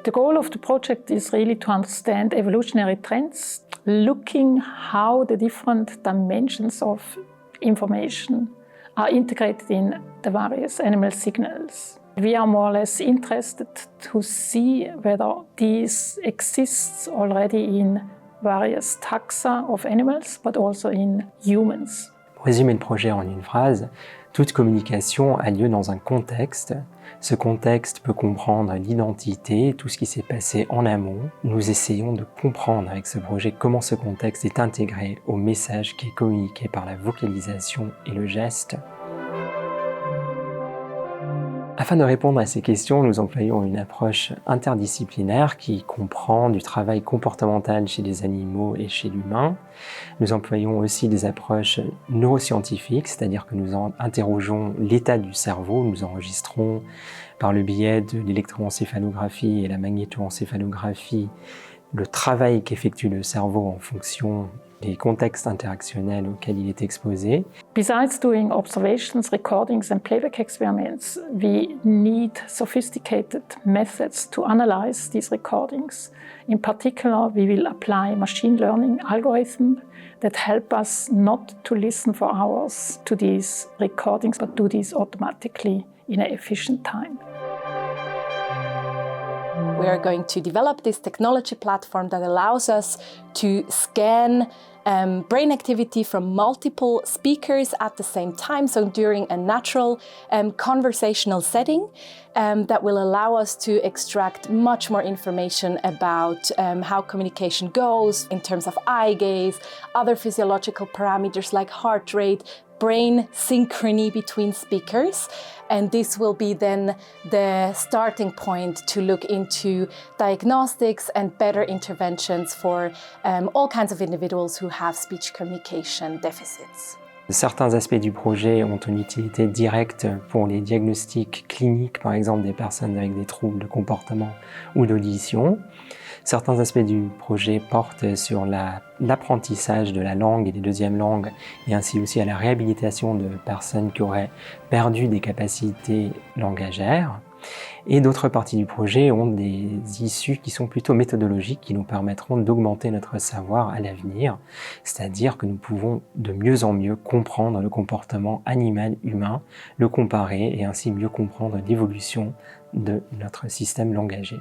The goal of the project is really to understand evolutionary trends, looking how the different dimensions of information are integrated in the various animal signals. We are more or less interested to see whether these exists already in various taxa of animals, but also in humans. Pour résumer le projet en une phrase, toute communication a lieu dans un contexte. Ce contexte peut comprendre l'identité, tout ce qui s'est passé en amont. Nous essayons de comprendre avec ce projet comment ce contexte est intégré au message qui est communiqué par la vocalisation et le geste. Afin de répondre à ces questions, nous employons une approche interdisciplinaire qui comprend du travail comportemental chez les animaux et chez l'humain. Nous employons aussi des approches neuroscientifiques, c'est-à-dire que nous interrogeons l'état du cerveau, nous enregistrons par le biais de l'électroencéphalographie et la magnétoencéphalographie le travail qu'effectue le cerveau en fonction des contextes interactionnels auxquels il est exposé. Besides doing observations, recordings and playback experiments, we need sophisticated methods to analyze these recordings. In particular, we will apply machine learning algorithms that help us not to listen for hours to these recordings, but do this automatically in an efficient time. We are going to develop this technology platform that allows us to scan brain activity from multiple speakers at the same time, so during a natural conversational setting that will allow us to extract much more information about how communication goes in terms of eye gaze, other physiological parameters like heart rate, brain synchrony between speakers, and this will be then the starting point to look into diagnostics and better interventions for all kinds of individuals who have speech communication deficits. Certains aspects du projet ont une utilité directe pour les diagnostics cliniques, par exemple des personnes avec des troubles de comportement ou d'audition. Certains aspects du projet portent sur l'apprentissage de la langue et des deuxièmes langues, et ainsi aussi à la réhabilitation de personnes qui auraient perdu des capacités langagères. Et d'autres parties du projet ont des issues qui sont plutôt méthodologiques, qui nous permettront d'augmenter notre savoir à l'avenir, c'est-à-dire que nous pouvons de mieux en mieux comprendre le comportement animal-humain, le comparer et ainsi mieux comprendre l'évolution de notre système langagier.